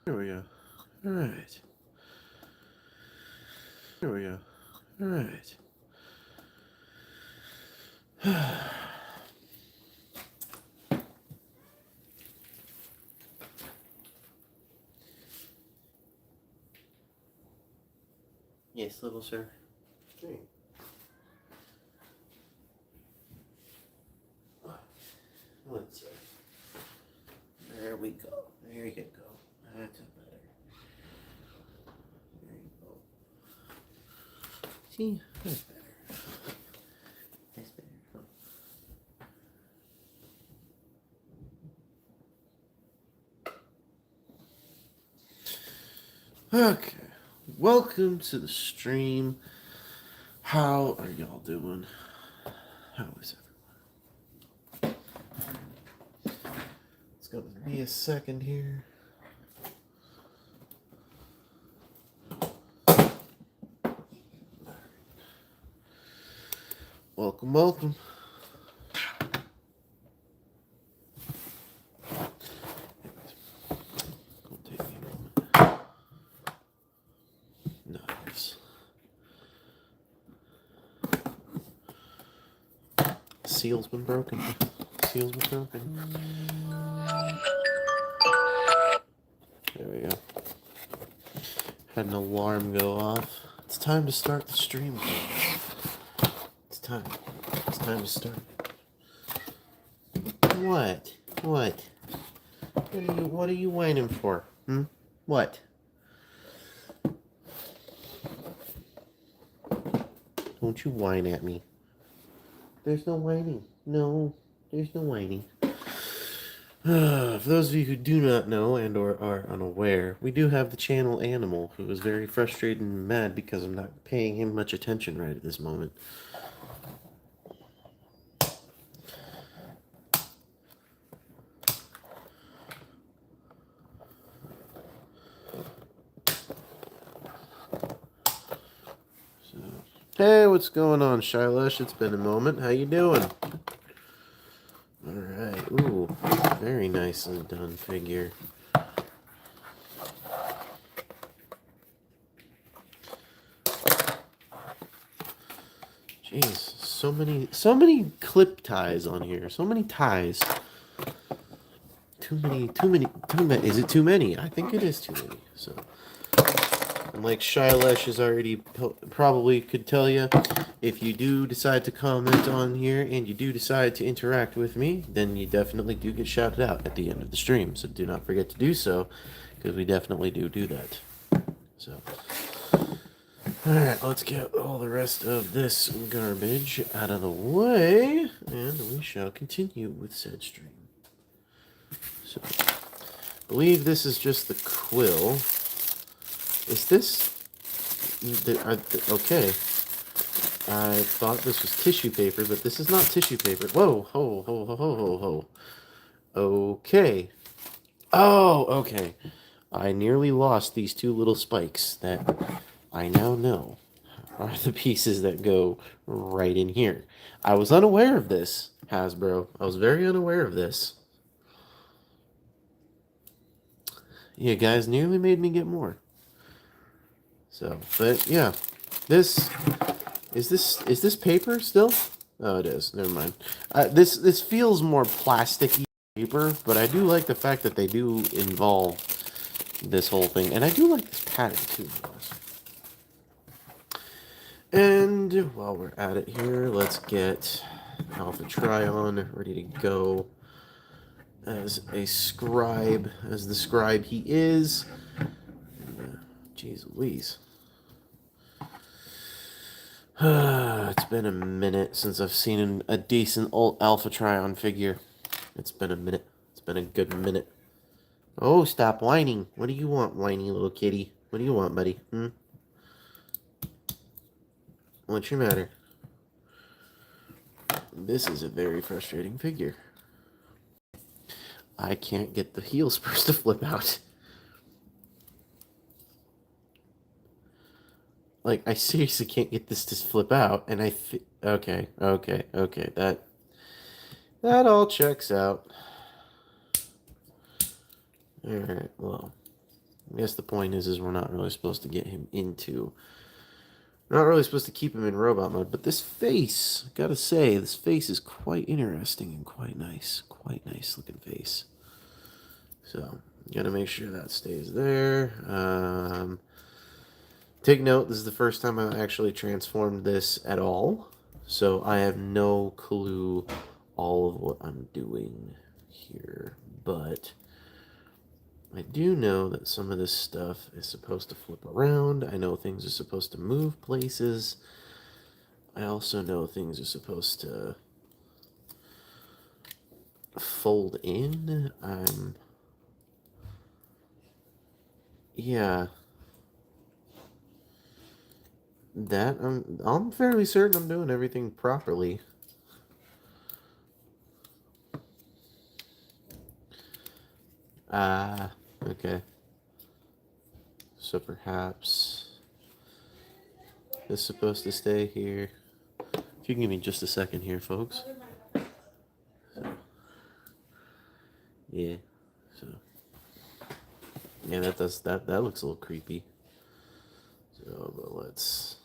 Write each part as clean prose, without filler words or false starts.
There we go. All right. There we go. All right. Yes, little sir. Okay. Let's see. There we go. There you go. That's better. There you go. See? That's better. That's better. Okay. Welcome to the stream. How are y'all doing? How is everyone? It's gonna be a second here. Welcome, welcome. Gonna take me a moment. Nice. Seal's been broken. Seal's been broken. There we go. Had an alarm go off. It's time to start the stream. It's time. It's time to start. What? What? What are you whining for? What? Don't you whine at me. There's no whining. No, there's no whining. For those of you who do not know and or are unaware, we do have the channel Animal, who is very frustrated and mad because I'm not paying him much attention right at this moment. Hey, what's going on, Shailesh? It's been a moment. How you doing? Alright. Ooh, very nicely done figure. Jeez, so many clip ties on here. So many ties. Too many. Is it too many? I think it is too many. So, and like Shailesh has already probably could tell you, if you do decide to comment on here and you do decide to interact with me, then you definitely do get shouted out at the end of the stream. So do not forget to do so, because we definitely do that. So, alright, let's get all the rest of this garbage out of the way, and we shall continue with said stream. So, I believe this is just the quill. Is this... okay. I thought this was tissue paper, but this is not tissue paper. Whoa, ho, ho, ho, ho, ho, ho. Okay. Oh, okay. I nearly lost these two little spikes that I now know are the pieces that go right in here. I was unaware of this, Hasbro. I was very unaware of this. You guys nearly made me get more. So, but yeah. This... Is this paper still? Oh, it is. Never mind. This feels more plasticky paper, but I do like the fact that they do involve this whole thing, and I do like this pattern too. And while we're at it here, let's get Alpha Trion ready to go as a scribe, as the scribe he is. Jeez Louise. It's been a minute since I've seen a decent old Alpha Trion figure. It's been a minute. It's been a good minute. Oh, stop whining. What do you want, whiny little kitty? What do you want, buddy? What's your matter? This is a very frustrating figure. I can't get the heel spurs to flip out. Like, I seriously can't get this to flip out, and okay, that all checks out. Alright, well, I guess the point is we're not really supposed to get him into... We're not really supposed to keep him in robot mode, but this face, gotta say, this face is quite interesting and quite nice. Quite nice looking face. So, gotta make sure that stays there. Take note, this is the first time I've actually transformed this at all. So I have no clue all of what I'm doing here. But I do know that some of this stuff is supposed to flip around. I know things are supposed to move places. I also know things are supposed to fold in. Yeah. That I'm fairly certain I'm doing everything properly. Okay. So perhaps this is supposed to stay here. If you can give me just a second here, folks. So, yeah. So yeah, that looks a little creepy. So, but let's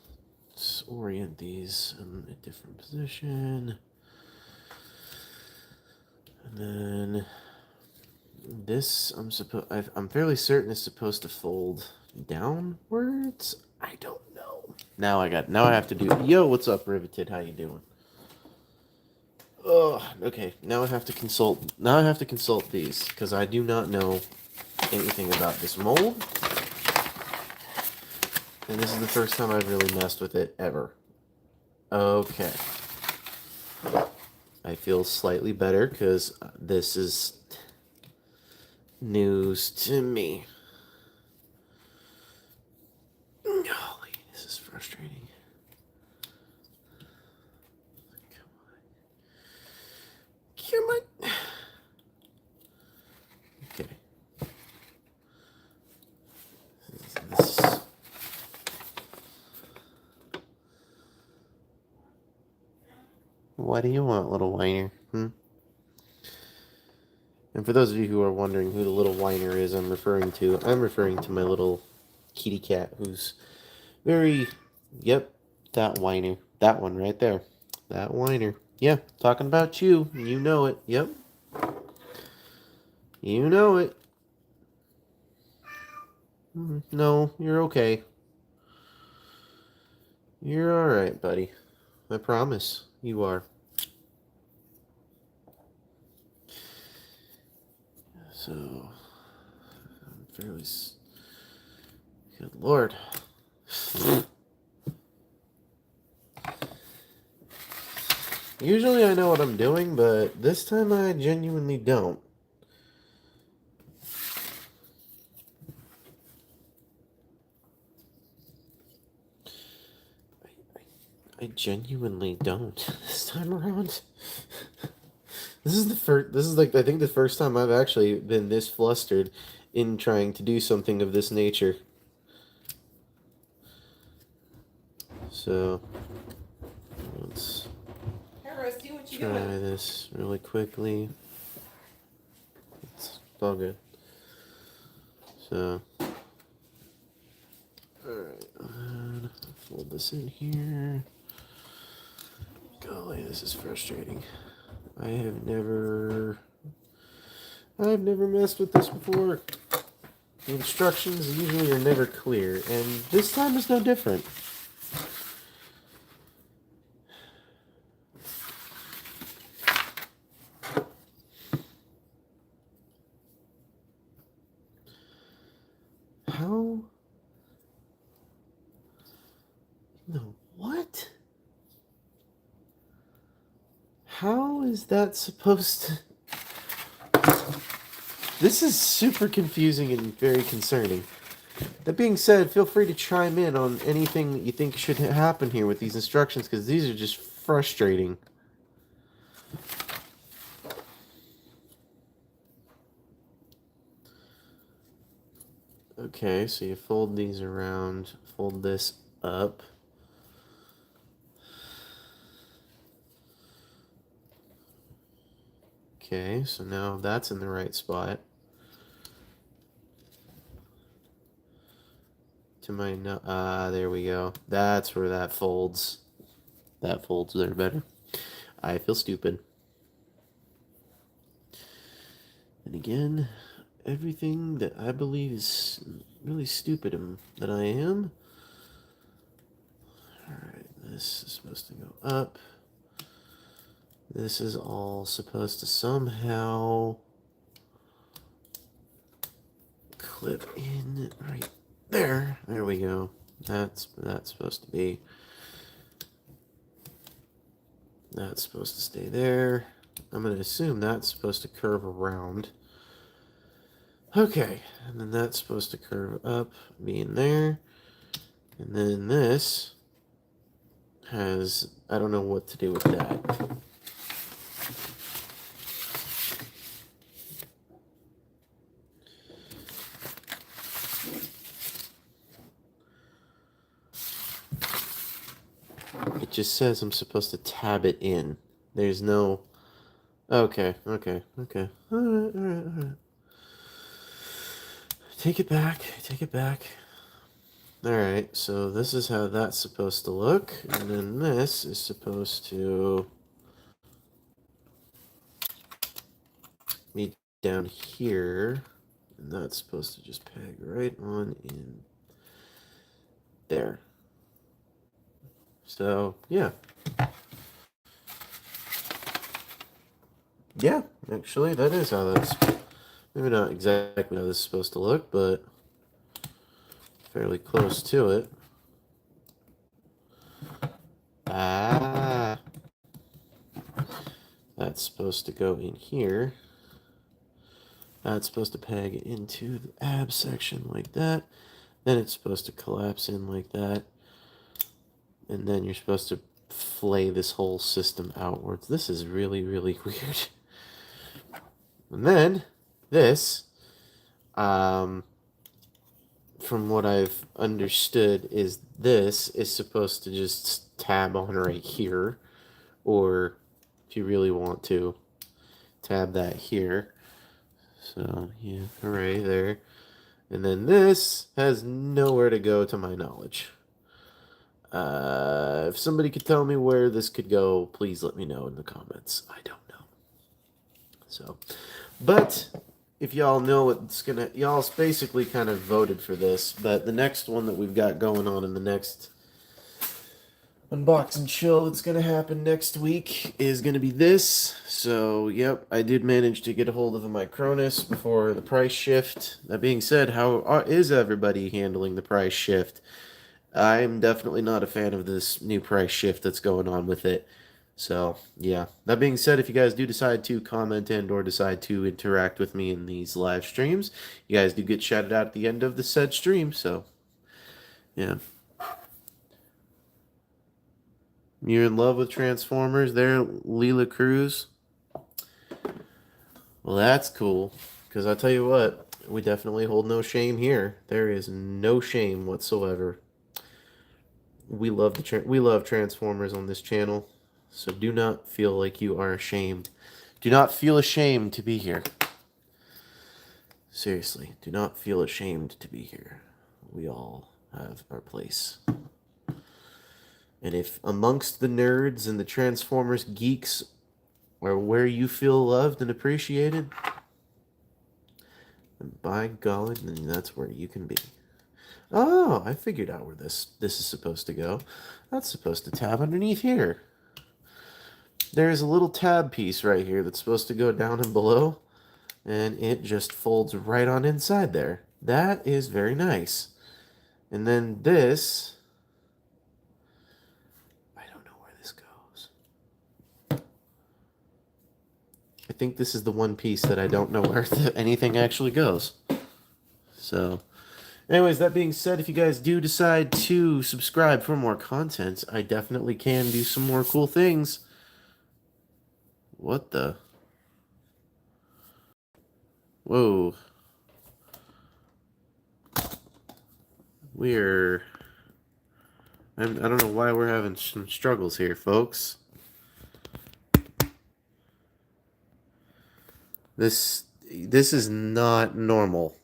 orient these in a different position. And then this I'm fairly certain is supposed to fold downwards. I don't know. Now I have to do. Yo, what's up, Riveted? How you doing? Oh, okay. Now I have to consult. Now I have to consult these because I do not know anything about this mold, and this is the first time I've really messed with it ever. Okay. I feel slightly better because this is news to me. Golly, this is frustrating. Come on. Okay. This. What do you want, little whiner? And for those of you who are wondering who the little whiner is I'm referring to my little kitty cat who's very... Yep, that whiner. That one right there. That whiner. Yeah, talking about you. You know it. Yep. You know it. No, you're okay. You're alright, buddy. I promise. You are. So, I'm fairly... Good Lord. Usually I know what I'm doing, but this time I genuinely don't. I genuinely don't this time around. This is like, I think the first time I've actually been this flustered in trying to do something of this nature. So, let's try this really quickly. It's all good. So, alright, fold this in here. Golly, this is frustrating. I've never messed with this before. The instructions usually are never clear, and this time is no different. How? No, what? How is that supposed to... This is super confusing and very concerning. That being said, feel free to chime in on anything that you think should happen here with these instructions, because these are just frustrating. Okay, so you fold these around, fold this up. Okay, so now that's in the right spot. to my there we go. That's where that folds. That folds there better. I feel stupid. And again, everything that I believe is really stupid that I am. Alright, this is supposed to go up. This is all supposed to somehow clip in right there. There we go. That's supposed to be. That's supposed to stay there. I'm going to assume that's supposed to curve around. Okay, and then that's supposed to curve up, be in there. And then this has, I don't know what to do with that. It just says I'm supposed to tab it in. There's no... Okay. Alright. Take it back. Alright, so this is how that's supposed to look. And then this is supposed to be down here. And that's supposed to just peg right on in there. So, yeah. Yeah, actually, that is how that's... Maybe not exactly how this is supposed to look, but fairly close to it. Ah. That's supposed to go in here. That's supposed to peg into the ab section like that. Then it's supposed to collapse in like that. And then you're supposed to flay this whole system outwards. This is really, really weird. And then this, from what I've understood, is this is supposed to just tab on right here. Or if you really want to, tab that here. So, yeah, hooray there. And then this has nowhere to go to my knowledge. If somebody could tell me where this could go, please let me know in the comments. I don't know. So, but if y'all know what's gonna, y'all's basically kind of voted for this, but the next one that we've got going on in the next unbox and chill that's going to happen next week is going to be this. So, yep, I did manage to get a hold of the Micronus before the price shift. That being said, how is everybody handling the price shift? I'm definitely not a fan of this new price shift that's going on with it. So, yeah. That being said, if you guys do decide to comment and or decide to interact with me in these live streams, you guys do get shouted out at the end of the said stream. So, yeah. You're in love with Transformers there, Leela Cruz? Well, that's cool. Because I tell you what, we definitely hold no shame here. There is no shame whatsoever. We love we love Transformers on this channel. So do not feel like you are ashamed. Do not feel ashamed to be here. Seriously, do not feel ashamed to be here. We all have our place. And if amongst the nerds and the Transformers geeks or where you feel loved and appreciated, then by golly, then that's where you can be. Oh, I figured out where this is supposed to go. That's supposed to tab underneath here. There's a little tab piece right here that's supposed to go down and below, and it just folds right on inside there. That is very nice. And then this, I don't know where this goes. I think this is the one piece that I don't know where anything actually goes. So, anyways, that being said, if you guys do decide to subscribe for more content, I definitely can do some more cool things. What the? Whoa. I don't know why we're having some struggles here, folks. This is not normal.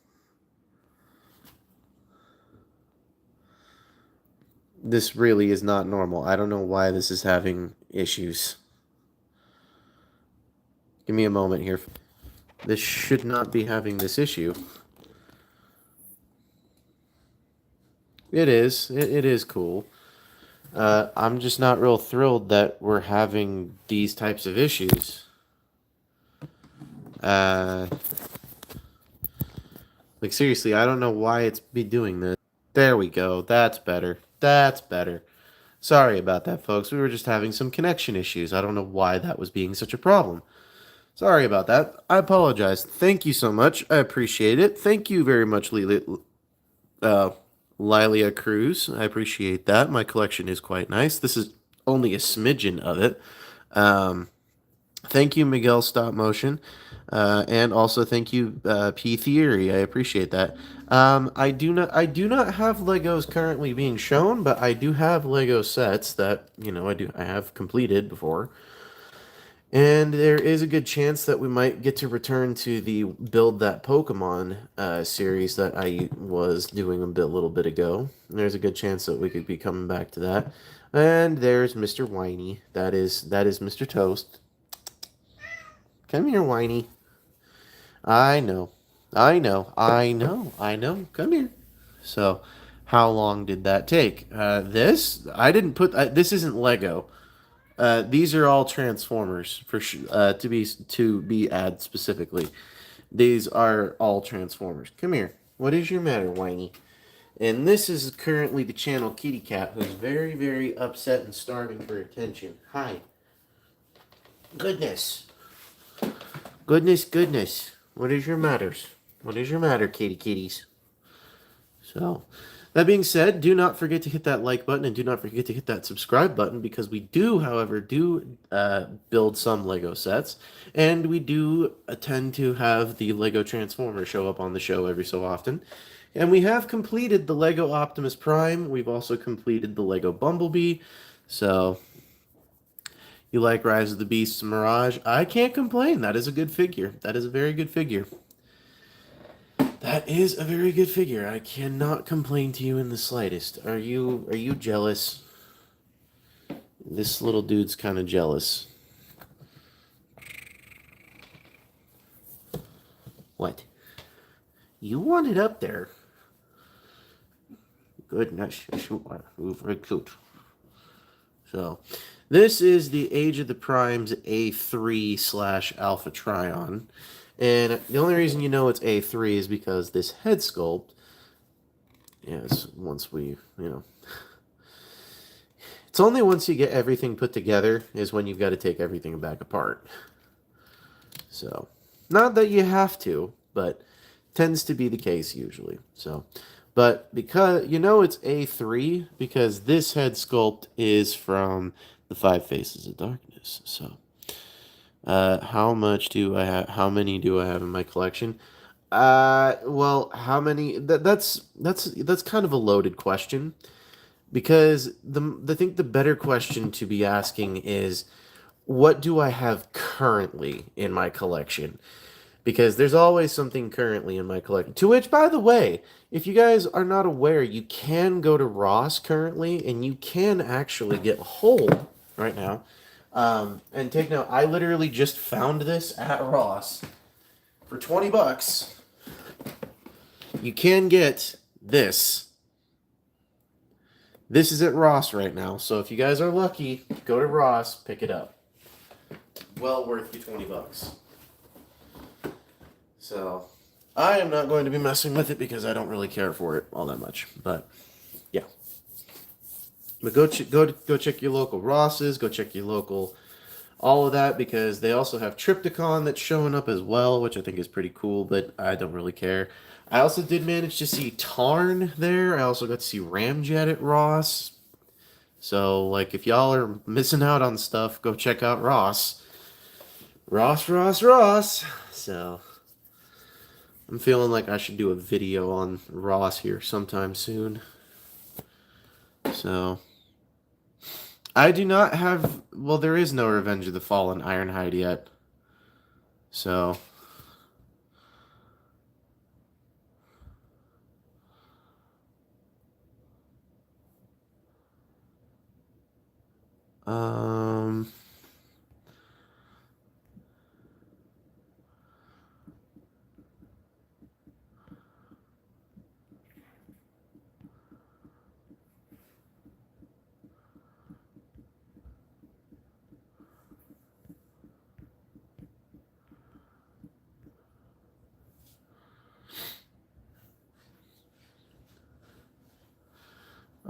This really is not normal. I don't know why this is having issues. Give me a moment here. This should not be having this issue. It is. It is cool. I'm just not real thrilled that we're having these types of issues. Like, seriously, I don't know why it's be doing this. There we go. That's better. That's better. Sorry about that, folks. We were just having some connection issues. I don't know why that was being such a problem. Sorry about that. I apologize. Thank you so much. I appreciate it. Thank you very much, uh, Lilia Cruz. I appreciate that. My collection is quite nice. This is only a smidgen of it. Um, Thank you, Miguel Stop Motion. And also thank you, P Theory. I appreciate that. I do not have Legos currently being shown, but I do have Lego sets that, I have completed before. And there is a good chance that we might get to return to the Build That Pokemon series that I was doing little bit ago. There's a good chance that we could be coming back to that. And there's Mr. Whiny. That is Mr. Toast. Come here, Whiny. I know. I know. I know. I know. Come here. So, how long did that take? I didn't put. This isn't Lego. These are all Transformers for to be add specifically. These are all Transformers. Come here. What is your matter, Whiny? And this is currently the channel Kitty Cat, who's very, very upset and starving for attention. Hi. Goodness. Goodness, goodness. What is your matters? What is your matter, kitties? So, that being said, do not forget to hit that like button and do not forget to hit that subscribe button because we do, however, build some Lego sets, and we do tend to have the Lego Transformer show up on the show every so often. And we have completed the Lego Optimus Prime. We've also completed the Lego Bumblebee. So, you like Rise of the Beasts Mirage? I can't complain. That is a good figure. That is a very good figure. That is a very good figure. I cannot complain to you in the slightest. Are you jealous? This little dude's kind of jealous. What? You want it up there? Goodness, very cute. So, this is the Age of the Primes A3/Alpha Trion. And the only reason you know it's A3 is because this head sculpt, yes, it's only once you get everything put together is when you've got to take everything back apart. So, not that you have to, but tends to be the case usually. So, but because, it's A3 because this head sculpt is from the Five Faces of Darkness. So, how much do I have? How many do I have in my collection? Well, how many? That's kind of a loaded question because I think the better question to be asking is, what do I have currently in my collection? Because there's always something currently in my collection. To which, by the way, if you guys are not aware, you can go to Ross currently, and you can actually get a hold right now. And take note, I literally just found this at Ross for $20. You can get this. This is at Ross right now, so if you guys are lucky, go to Ross, pick it up. Well worth your $20. So, I am not going to be messing with it because I don't really care for it all that much. But, yeah. But go check your local Rosses, go check your local all of that because they also have Triptychon that's showing up as well, which I think is pretty cool, but I don't really care. I also did manage to see Tarn there. I also got to see Ramjet at Ross. So, like, if y'all are missing out on stuff, go check out Ross. Ross. So, I'm feeling like I should do a video on Ross here sometime soon. So, I do not have... Well, there is no Revenge of the Fallen Ironhide yet. So... Um,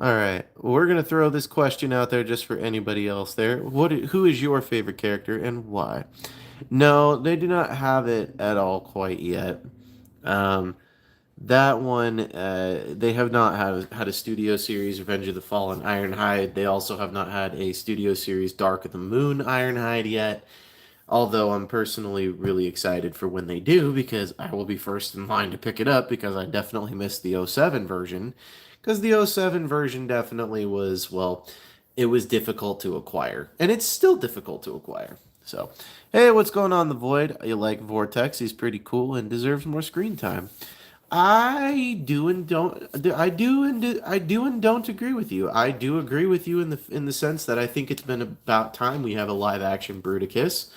all right, we're gonna throw this question out there just for anybody else there. Who is your favorite character and why? No, they do not have it at all quite yet. Um, that one, they have not had a studio series, Revenge of the Fallen Ironhide. They also have not had a studio series, Dark of the Moon Ironhide yet. Although I'm personally really excited for when they do, because I will be first in line to pick it up, because I definitely missed the '07 version. Because the '07 version definitely was, well, it was difficult to acquire. And it's still difficult to acquire. So, hey, what's going on, The Void? You like Vortex? He's pretty cool and deserves more screen time. I do and don't. I do and don't agree with you. I do agree with you in the sense that I think it's been about time we have a live action Bruticus.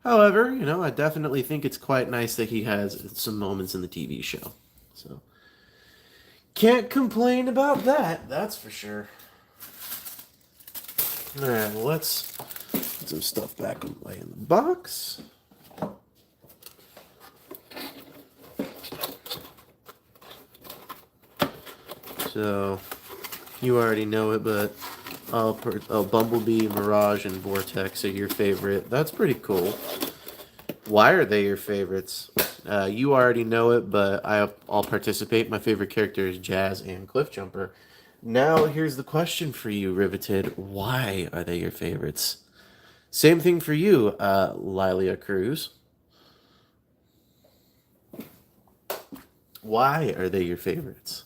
However, I definitely think it's quite nice that he has some moments in the TV show. So, can't complain about that, that's for sure. Alright, well, let's put some stuff back away in the box. So, you already know it, but Bumblebee, Mirage, and Vortex are your favorite. That's pretty cool. Why are they your favorites? You already know it, but I'll participate. My favorite character is Jazz and Cliffjumper. Now, here's the question for you, Riveted. Why are they your favorites? Same thing for you, Lilia Cruz. Why are they your favorites?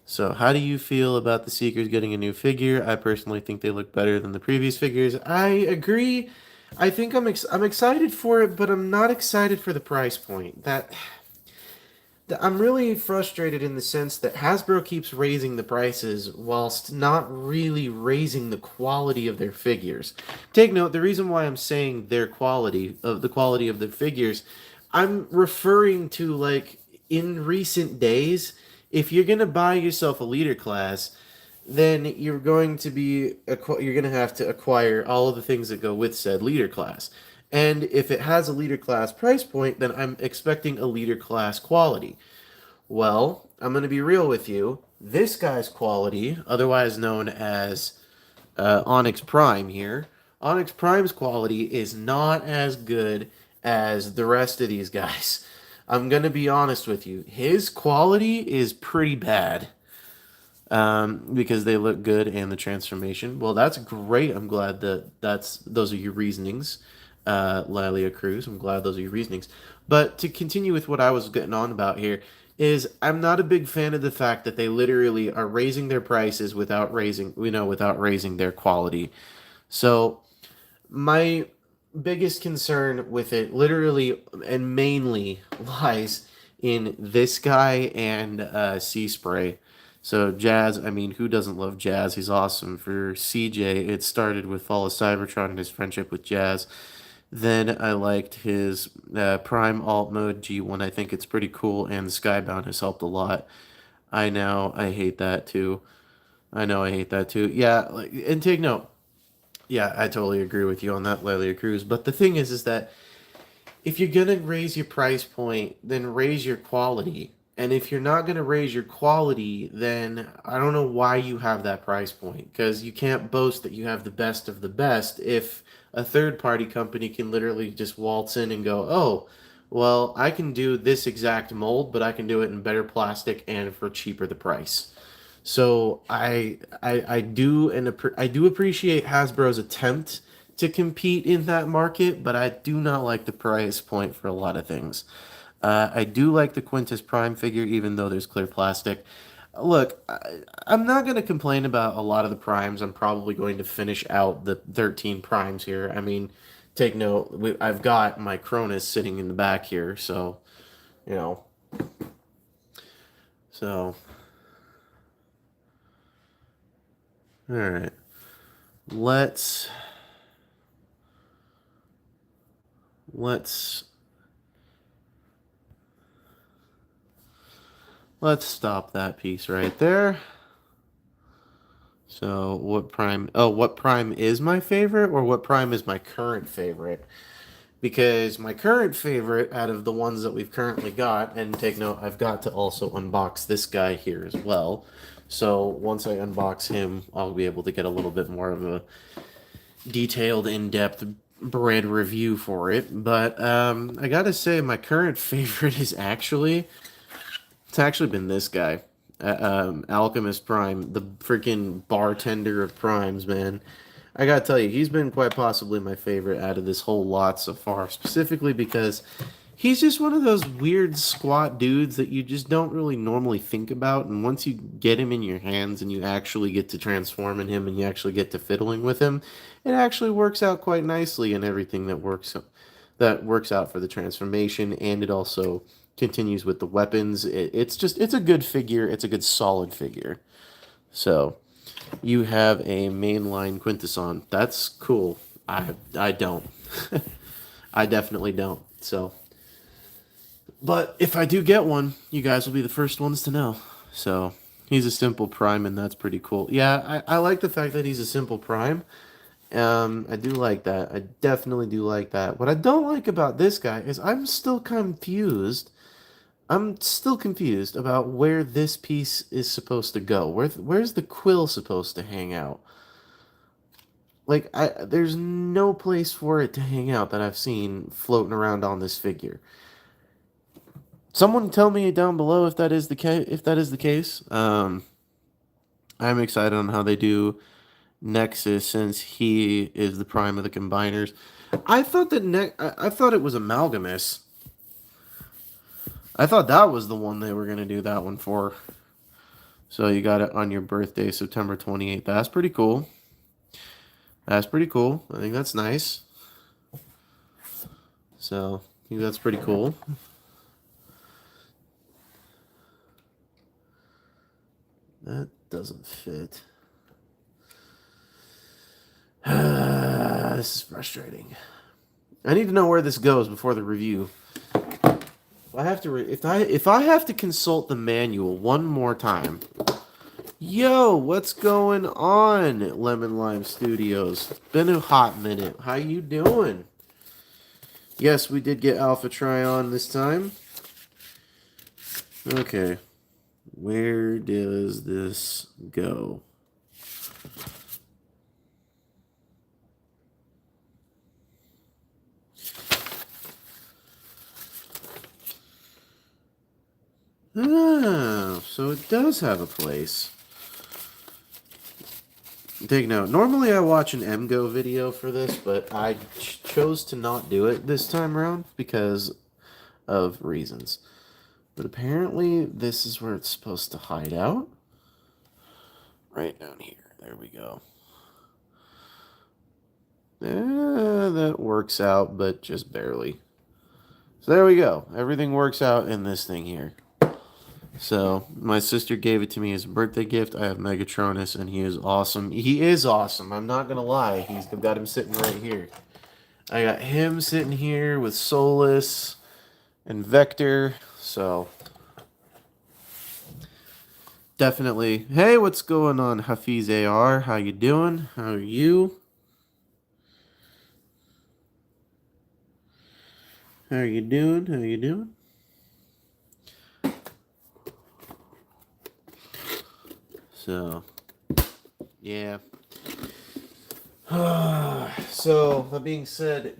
So, how do you feel about the Seekers getting a new figure? I personally think they look better than the previous figures. I agree. I think I'm excited for it, but I'm not excited for the price point. I'm really frustrated in the sense that Hasbro keeps raising the prices whilst not really raising the quality of their figures. Take note, the reason why I'm saying their quality of the quality of the figures, I'm referring to, like, in recent days, if you're going to buy yourself a leader class, then you're going to have to acquire all of the things that go with said leader class. And if it has a leader class price point, then I'm expecting a leader class quality. Well, I'm going to be real with you. This guy's quality, otherwise known as Onyx Prime here, Onyx Prime's quality is not as good as the rest of these guys. I'm going to be honest with you. His quality is pretty bad, because they look good and the transformation. Well, that's great. I'm glad those are your reasonings, Lilia Cruz. I'm glad those are your reasonings. But to continue with what I was getting on about here is I'm not a big fan of the fact that they literally are raising their prices without raising their quality. So my biggest concern with it literally and mainly lies in this guy and Sea Spray. So Jazz, I mean, who doesn't love Jazz? He's awesome. For CJ, it started with Fall of Cybertron and his friendship with Jazz. Then I liked his Prime Alt Mode G1. I think it's pretty cool, and Skybound has helped a lot. I hate that too. I know I hate that too. Yeah, like, and take note. Yeah, I totally agree with you on that, Lilia Cruz. But the thing is that if you're gonna raise your price point, then raise your quality. And if you're not gonna raise your quality, then I don't know why you have that price point. Because you can't boast that you have the best of the best if a third party company can literally just waltz in and go, oh, well, I can do this exact mold, but I can do it in better plastic and for cheaper the price. So I do appreciate Hasbro's attempt to compete in that market, but I do not like the price point for a lot of things. I do like the Quintus Prime figure, even though there's clear plastic. Look, I'm not going to complain about a lot of the primes. I'm probably going to finish out the 13 primes here. I mean, take note, I've got my Cronus sitting in the back here, so, you know, so, all right. let's stop that piece right there. So what prime? Oh, what prime is my favorite, or what prime is my current favorite? Because my current favorite out of the ones that we've currently got, and take note, I've got to also unbox this guy here as well. So once I unbox him, I'll be able to get a little bit more of a detailed, in-depth bread review for it. But I gotta say, my current favorite is it's actually been this guy, Alchemist Prime, the freaking bartender of primes, man. I gotta tell you, he's been quite possibly my favorite out of this whole lot so far, specifically because he's just one of those weird squat dudes that you just don't really normally think about, and once you get him in your hands and you actually get to transforming him and you actually get to fiddling with him, it actually works out quite nicely and everything that works out for the transformation, and it also continues with the weapons. It's a good figure. It's a good solid figure. So you have a mainline Quintesson. That's cool. I don't. I definitely don't. So, but if I do get one, you guys will be the first ones to know. So he's a simple prime, and that's pretty cool. Yeah, I like the fact that he's a simple prime. I do like that. I definitely do like that. What I don't like about this guy is I'm still confused. I'm still confused about where this piece is supposed to go. Where's the quill supposed to hang out? Like, there's no place for it to hang out that I've seen floating around on this figure. Someone tell me down below if that is the case. If that is the case, I'm excited on how they do Nexus, since he is the prime of the combiners. I thought I thought it was Amalgamus. I thought that was the one they were going to do that one for. So you got it on your birthday, September 28th. That's pretty cool. That's pretty cool. I think that's nice. So I think that's pretty cool. That doesn't fit. This is frustrating. I need to know where this goes before the review. If I have to consult the manual one more time. Yo, what's going on, Lemon Lime Studios? It's been a hot minute. How you doing? Yes, we did get Alpha Trion this time. Okay. Where does this go? Oh, so it does have a place. Take note. Normally I watch an MGO video for this, but I chose to not do it this time around because of reasons. But apparently this is where it's supposed to hide out. Right down here. There we go. That works out, but just barely. So there we go. Everything works out in this thing here. So my sister gave it to me as a birthday gift. I have Megatronus, and he is awesome. He is awesome. I'm not gonna lie. I've got him sitting right here. I got him sitting here with Solus and Vector. So definitely. Hey, what's going on, Hafiz AR? How you doing? How are you? How are you doing? How you doing? So, yeah. So, that being said,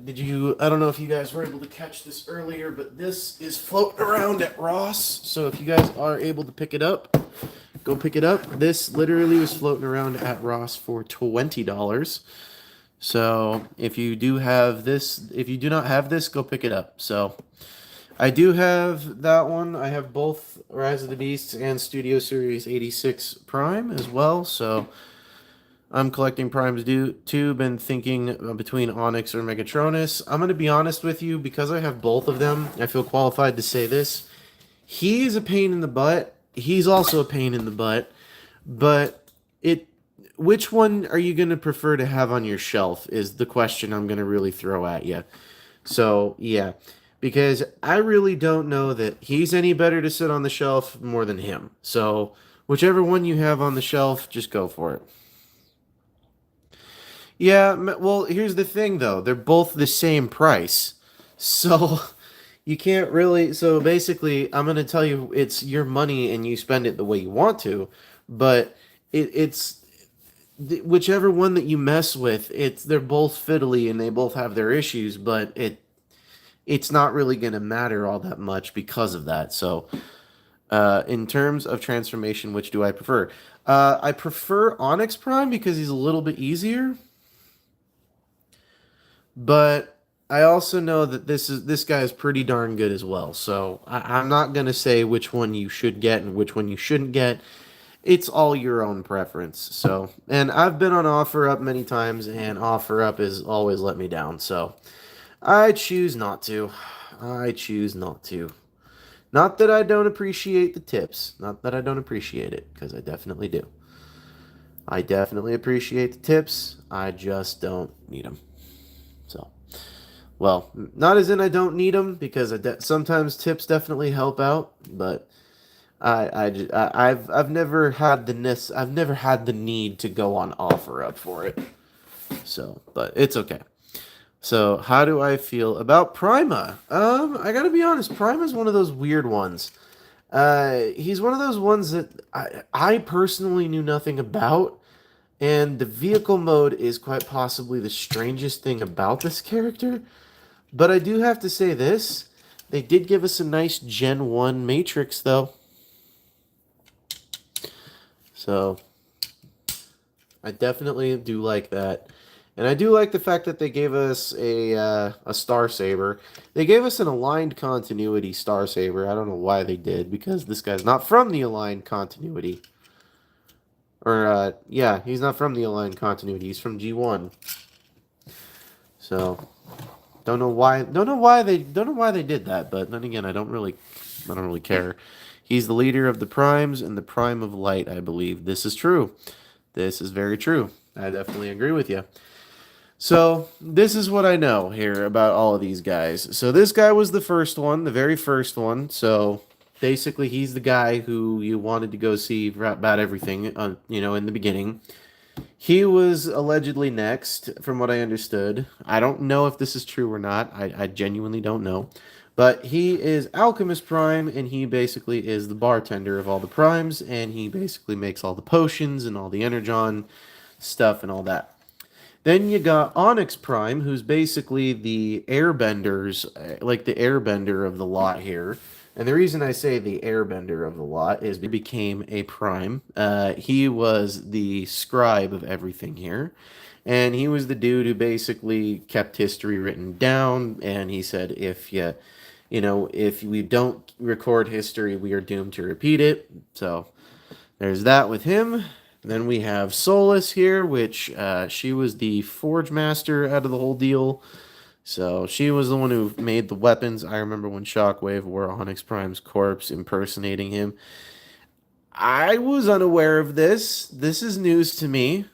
I don't know if you guys were able to catch this earlier, but this is floating around at Ross. So, if you guys are able to pick it up, go pick it up. This literally was floating around at Ross for $20. So, if you do not have this, go pick it up. So, I do have that one. I have both Rise of the Beasts and Studio Series 86 Prime as well. So I'm collecting Primes too. Been thinking between Onyx or Megatronus. I'm going to be honest with you, because I have both of them, I feel qualified to say this. He's a pain in the butt. He's also a pain in the butt. But which one are you going to prefer to have on your shelf is the question I'm going to really throw at you. So, yeah, because I really don't know that he's any better to sit on the shelf more than him. So, whichever one you have on the shelf, just go for it. Yeah, well, here's the thing though. They're both the same price. So, you can't really. So, basically, I'm going to tell you it's your money and you spend it the way you want to, but it's whichever one that you mess with, they're both fiddly and they both have their issues, but it's not really going to matter all that much because of that. So, in terms of transformation, which do I prefer? I prefer Onyx Prime because he's a little bit easier, but I also know that this guy is pretty darn good as well. So I'm not gonna say which one you should get and which one you shouldn't get. It's all your own preference. So, and I've been on Offer Up many times, and Offer Up has always let me down. So I choose not to. I choose not to. Not that I don't appreciate the tips. Not that I don't appreciate it, because I definitely do. I definitely appreciate the tips. I just don't need them. So, well, not as in I don't need them, because sometimes tips definitely help out, but I've never had I've never had the need to go on Offer Up for it. So, but it's okay. So, how do I feel about Prima? I gotta be honest, Prima's one of those weird ones. He's one of those ones that I personally knew nothing about, and the vehicle mode is quite possibly the strangest thing about this character. But I do have to say this, they did give us a nice Gen 1 Matrix, though. So, I definitely do like that. And I do like the fact that they gave us a Star Saber. They gave us an aligned continuity Star Saber. I don't know why they did, because this guy's not from the aligned continuity. Or yeah, he's not from the aligned continuity. He's from G1. So don't know why they did that, but then again, I don't really care. He's the leader of the Primes and the Prime of Light, I believe. This is true. This is very true. I definitely agree with you. So, this is what I know here about all of these guys. So, this guy was the first one, the very first one. So, basically, he's the guy who you wanted to go see about everything, in the beginning. He was allegedly next, from what I understood. I don't know if this is true or not. I genuinely don't know. But he is Alchemist Prime, and he basically is the bartender of all the primes, and he basically makes all the potions and all the energon stuff and all that. Then you got Onyx Prime, who's basically the airbenders, like the airbender of the lot here. And the reason I say the airbender of the lot is he became a prime. He was the scribe of everything here. And he was the dude who basically kept history written down. And he said, if we don't record history, we are doomed to repeat it. So there's that with him. Then we have Solus here, which she was the Forge Master out of the whole deal. So she was the one who made the weapons. I remember when Shockwave wore Onyx Prime's corpse impersonating him. I was unaware of this. This is news to me.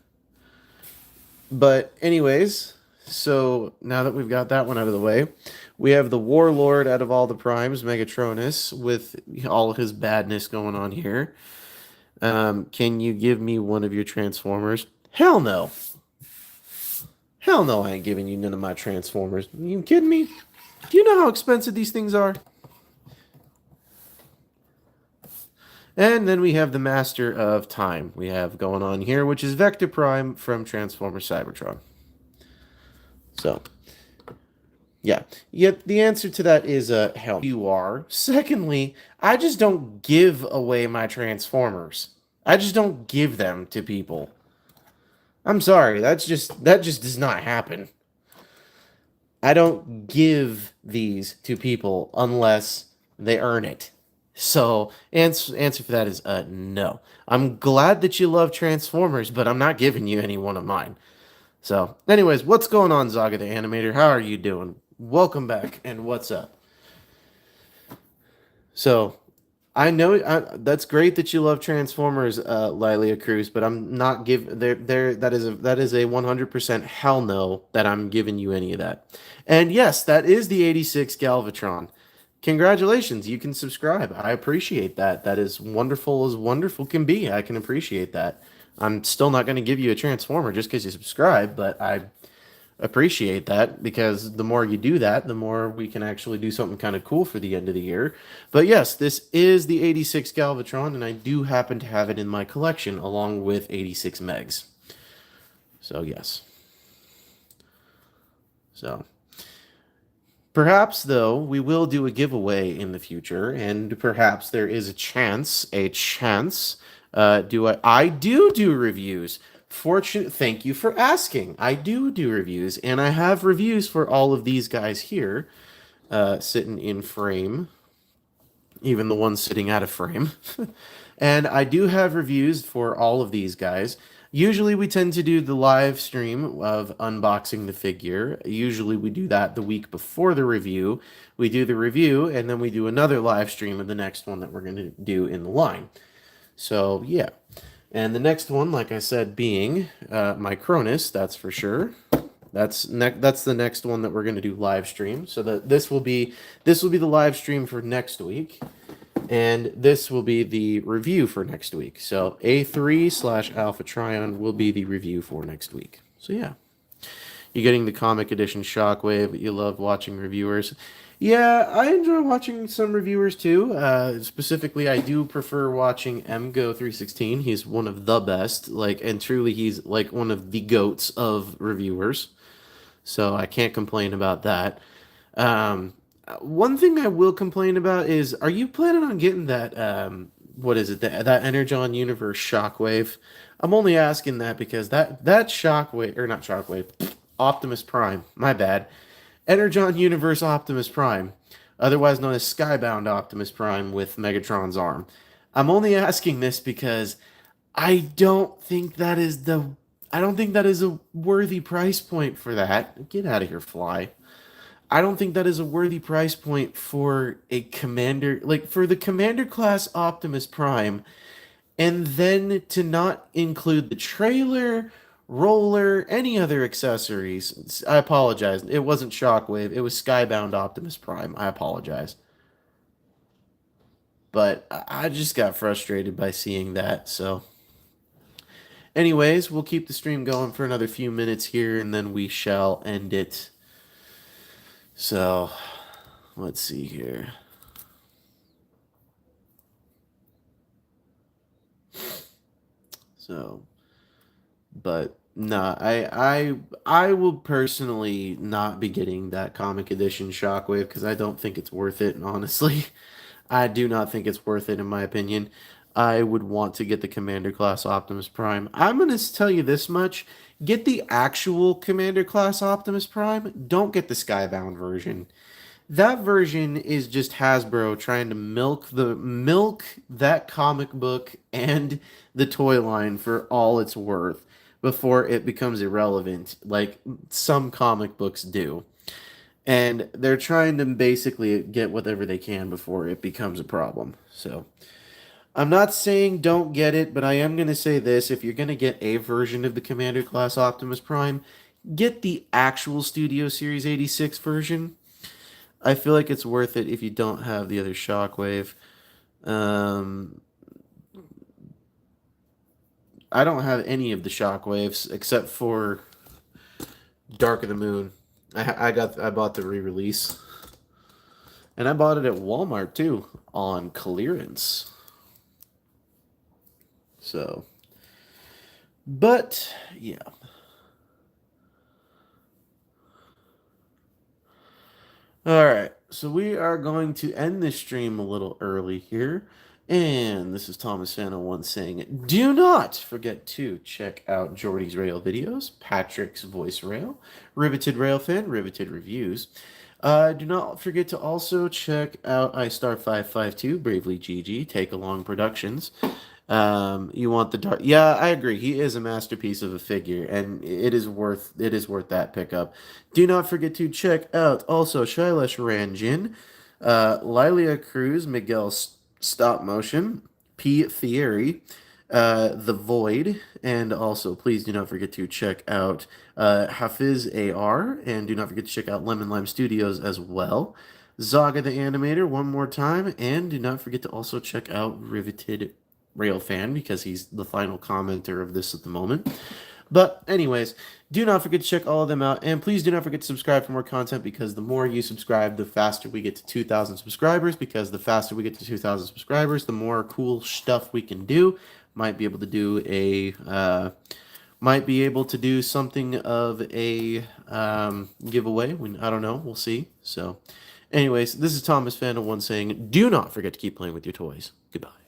But anyways, so now that we've got that one out of the way, we have the Warlord out of all the Primes, Megatronus, with all his badness going on here. Can you give me one of your Transformers? Hell no. Hell no, I ain't giving you none of my Transformers. Are you kidding me? Do you know how expensive these things are? And then we have the Master of Time we have going on here, which is Vector Prime from Transformers Cybertron. So, yeah. Yet the answer to that is hell. You are. Secondly, I just don't give away my Transformers. I just don't give them to people. I'm sorry, that just does not happen. I don't give these to people unless they earn it. So, answer for that is no. I'm glad that you love Transformers, but I'm not giving you any one of mine. So, anyways, what's going on, Zaga the Animator? How are you doing? Welcome back, and what's up? So, I know that's great that you love Transformers, Lilia Cruz, but I'm not give there that is a 100% hell no that I'm giving you any of that. And yes, that is the 86 Galvatron. Congratulations, you can subscribe. I appreciate that. That is wonderful as wonderful can be. I can appreciate that. I'm still not going to give you a Transformer just because you subscribe, but I appreciate that because the more you do that, the more we can actually do something kind of cool for the end of the year. But yes, this is the 86 Galvatron, and I do happen to have it in my collection along with 86 Megs. So, yes. So, perhaps though, we will do a giveaway in the future, and perhaps there is a chance. I do reviews. Thank you for asking. I do reviews, and I have reviews for all of these guys here, sitting in frame, even the ones sitting out of frame. And I do have reviews for all of these guys. Usually we tend to do the live stream of unboxing the figure. Usually we do that the week before the review. We do the review and then we do another live stream of the next one that we're going to do in the line. So, yeah. And the next one, like I said, being my Cronus, that's for sure. That's the next one that we're going to do live stream. So that this will be the live stream for next week. And this will be the review for next week. So A3/Alpha Trion will be the review for next week. So yeah. You're getting the comic edition Shockwave. You love watching reviewers. Yeah, I enjoy watching some reviewers too. Specifically, I do prefer watching MGO316. He's one of the best. And truly he's like one of the goats of reviewers. So I can't complain about that. One thing I will complain about is, are you planning on getting that, what is it, that Energon Universe Shockwave? I'm only asking that because that Shockwave, or not Shockwave, Optimus Prime, my bad. Energon Universe Optimus Prime, otherwise known as Skybound Optimus Prime with Megatron's arm. I'm only asking this because I don't think that is a worthy price point for that. Get out of here, Fly. I don't think that is a worthy price point for a commander, like for the commander class Optimus Prime, and then to not include the trailer, roller, any other accessories. I apologize. It wasn't Shockwave, it was Skybound Optimus Prime. I apologize. But I just got frustrated by seeing that, so. Anyways, we'll keep the stream going for another few minutes here, and then we shall end it. So, let's see here. So, but nah, I will personally not be getting that comic edition Shockwave because I don't think it's worth it, honestly. I do not think it's worth it in my opinion. I would want to get the Commander class Optimus Prime. I'm going to tell you this much. Get the actual Commander class Optimus Prime. Don't get the Skybound version. That version is just Hasbro trying to milk that comic book and the toy line for all it's worth before it becomes irrelevant, like some comic books do. And they're trying to basically get whatever they can before it becomes a problem. So I'm not saying don't get it, but I am going to say this. If you're going to get a version of the Commander class Optimus Prime, get the actual Studio Series 86 version. I feel like it's worth it if you don't have the other Shockwave. I don't have any of the Shockwaves except for Dark of the Moon. I bought the re-release. And I bought it at Walmart too on clearance. So, but yeah. All right, so we are going to end this stream a little early here. And this is Thomas Fano1 saying, do not forget to check out Jordy's Rail videos, Patrick's Voice Rail, Riveted Rail Fan, Riveted Reviews. Do not forget to also check out iStar552, Bravely GG, Take Along Productions. You want the dark? Yeah, I agree. He is a masterpiece of a figure, and it is worth that pickup. Do not forget to check out also Shailesh Ranjan, Lilia Cruz, Miguel Stop Motion, P. Fieri, The Void, and also please do not forget to check out Hafiz AR, and do not forget to check out Lemon Lime Studios as well. Zaga the Animator one more time, and do not forget to also check out Riveted Railfan because he's the final commenter of this at the moment. But anyways, do not forget to check all of them out, and please do not forget to subscribe for more content because the more you subscribe, the faster we get to 2,000 subscribers, because the faster we get to 2,000 subscribers, the more cool stuff we can do. Might be able to do something of a giveaway. I don't know. We'll see. So anyways, this is Thomas Fandom 1 saying, do not forget to keep playing with your toys. Goodbye.